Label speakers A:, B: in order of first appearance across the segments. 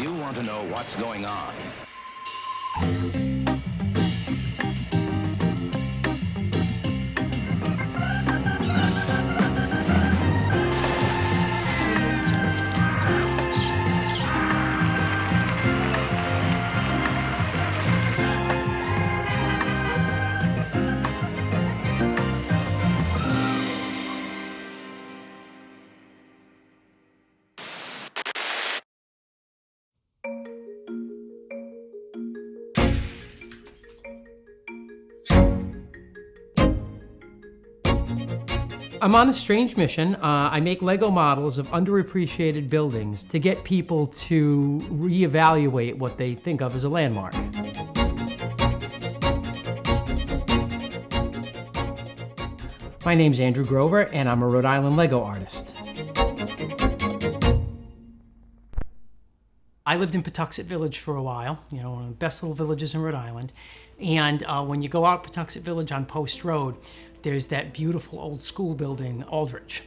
A: You want to know what's going on.
B: I'm on a strange mission. I make Lego models of underappreciated buildings to get people to reevaluate what they think of as a landmark. My name's Andrew Grover, and I'm a Rhode Island Lego artist. I lived in Patuxent Village for a while, one of the best little villages in Rhode Island. And when you go out Patuxent Village on Post Road, there's that beautiful old school building, Aldrich.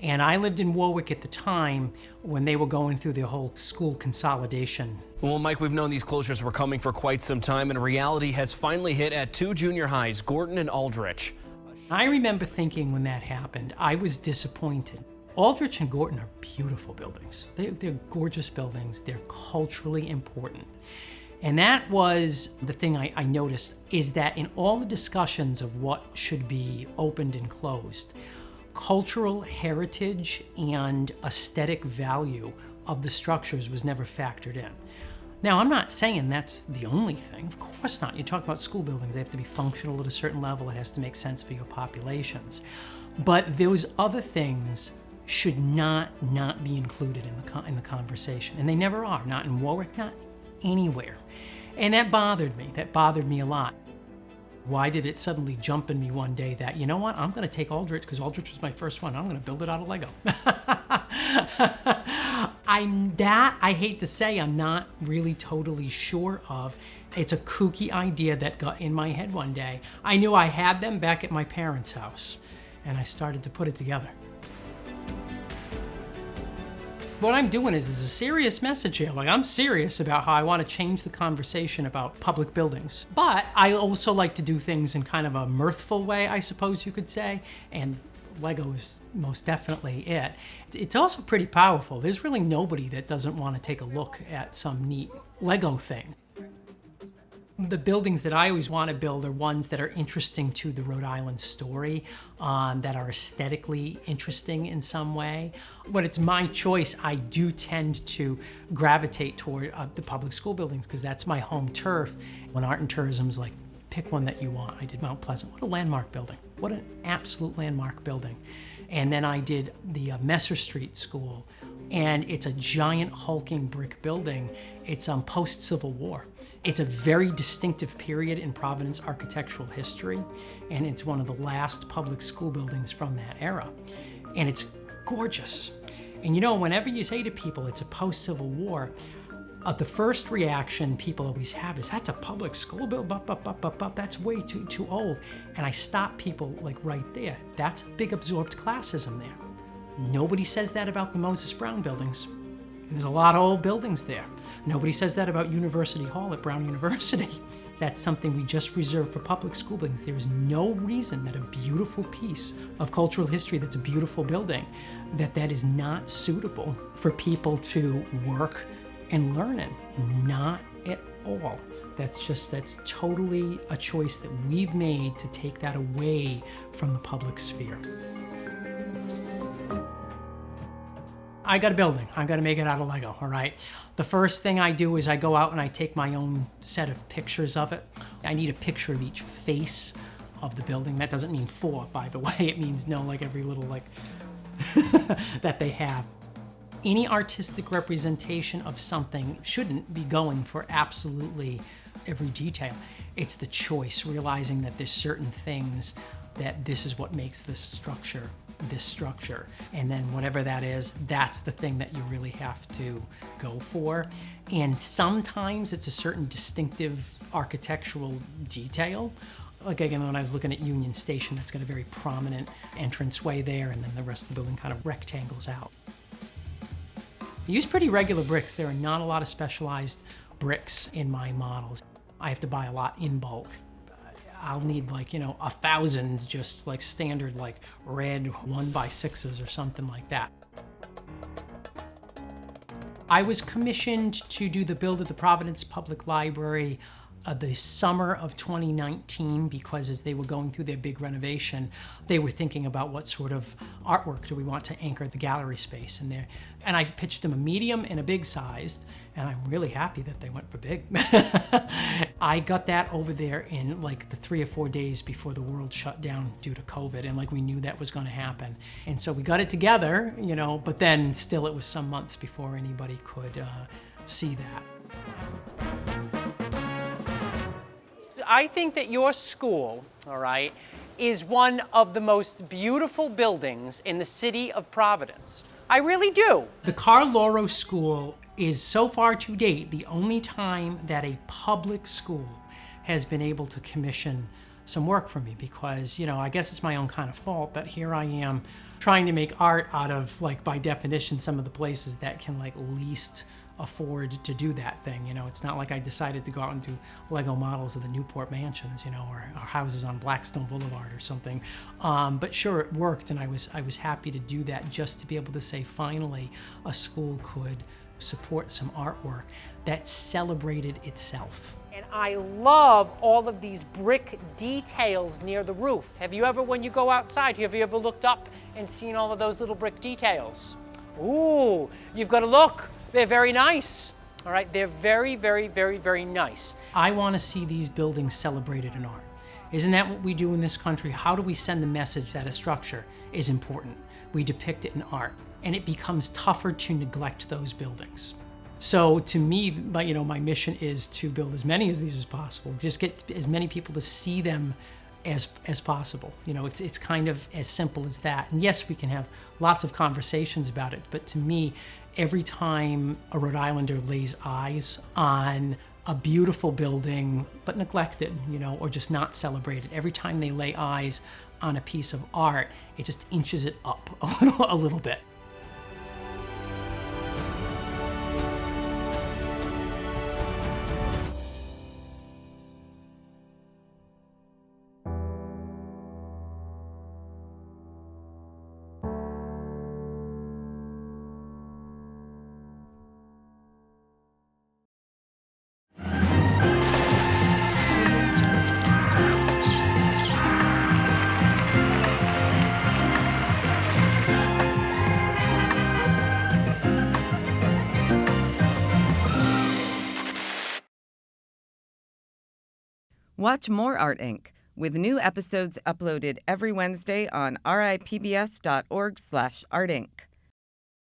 B: And I lived in Warwick at the time when they were going through their whole school consolidation.
C: Well, Mike, we've known these closures were coming for quite some time, and reality has finally hit at two junior highs, Gorton and Aldrich.
B: I remember thinking when that happened, I was disappointed. Aldrich and Gorton are beautiful buildings. They're gorgeous buildings. They're culturally important. And that was the thing I noticed, is that in all the discussions of what should be opened and closed, cultural heritage and aesthetic value of the structures was never factored in. Now, I'm not saying that's the only thing. Of course not. You talk about school buildings, they have to be functional at a certain level. It has to make sense for your populations. But those other things should not be included in the conversation. And they never are, not in Warwick, not anywhere. And that bothered me a lot. Why did it suddenly jump in me one day that, you know what, I'm gonna take Aldrich, because Aldrich was my first one, I'm gonna build it out of Lego. I hate to say, I'm not really totally sure of. It's a kooky idea that got in my head one day. I knew I had them back at my parents' house, and I started to put it together. What I'm doing is there's a serious message here. Like, I'm serious about how I want to change the conversation about public buildings. But I also like to do things in kind of a mirthful way, I suppose you could say. And Lego is most definitely it. It's also pretty powerful. There's really nobody that doesn't want to take a look at some neat Lego thing. The buildings that I always want to build are ones that are interesting to the Rhode Island story, that are aesthetically interesting in some way. When it's my choice, I do tend to gravitate toward the public school buildings, because that's my home turf. When art and tourism's like, pick one that you want. I did Mount Pleasant. What a landmark building. What an absolute landmark building. And then I did the Messer Street School, and it's a giant hulking brick building. It's post-Civil War. It's a very distinctive period in Providence architectural history, and it's one of the last public school buildings from that era. And it's gorgeous. And whenever you say to people it's a post-Civil War, the first reaction people always have is, that's a public school building, that's way too old. And I stop people like right there. That's big absorbed classism there. Nobody says that about the Moses Brown buildings. There's a lot of old buildings there. Nobody says that about University Hall at Brown University. That's something we just reserve for public school buildings. There is no reason that a beautiful piece of cultural history that's a beautiful building, that is not suitable for people to work and learn in. Not at all. That's totally a choice that we've made to take that away from the public sphere. I got a building. I got to make it out of Lego, all right? The first thing I do is I go out and I take my own set of pictures of it. I need a picture of each face of the building. That doesn't mean 4, by the way. It means like every little that they have. Any artistic representation of something shouldn't be going for absolutely every detail. It's the choice, realizing that there's certain things that this is what makes this structure, and then whatever that is, that's the thing that you really have to go for. And sometimes it's a certain distinctive architectural detail. Like again, when I was looking at Union Station, that's got a very prominent entranceway there, and then the rest of the building kind of rectangles out. I use pretty regular bricks. There are not a lot of specialized bricks in my models. I have to buy a lot in bulk. I'll need 1,000 just like standard like red 1x6s or something like that. I was commissioned to do the build of the Providence Public Library the summer of 2019 because as they were going through their big renovation, they were thinking about what sort of artwork do we want to anchor the gallery space in there. And I pitched them a medium and a big sized, and I'm really happy that they went for big. I got that over there in like the 3 or 4 days before the world shut down due to COVID, and like we knew that was going to happen. And so we got it together, but then still it was some months before anybody could see that. I think that your school, all right, is one of the most beautiful buildings in the city of Providence. I really do. The Carl Lauro School is so far to date the only time that a public school has been able to commission some work for me because, I guess it's my own kind of fault that here I am trying to make art out of, like, by definition, some of the places that can, like, least afford to do that thing. It's not like I decided to go out and do Lego models of the Newport mansions, or houses on Blackstone Boulevard or something. But sure, it worked, and I was happy to do that just to be able to say finally a school could support some artwork that celebrated itself. And I love all of these brick details near the roof. Have you ever, when you go outside, have you ever looked up and seen all of those little brick details? Ooh, you've got to look. They're very nice, all right? They're very, very, very, very nice. I want to see these buildings celebrated in art. Isn't that what we do in this country? How do we send the message that a structure is important? We depict it in art, and it becomes tougher to neglect those buildings. So to me, my mission is to build as many of these as possible, just get as many people to see them as possible. It's kind of as simple as that. And yes, we can have lots of conversations about it, but to me, every time a Rhode Islander lays eyes on a beautiful building, but neglected, or just not celebrated, every time they lay eyes on a piece of art, it just inches it up a little bit.
D: Watch more Art Inc. with new episodes uploaded every Wednesday on ripbs.org/artinc.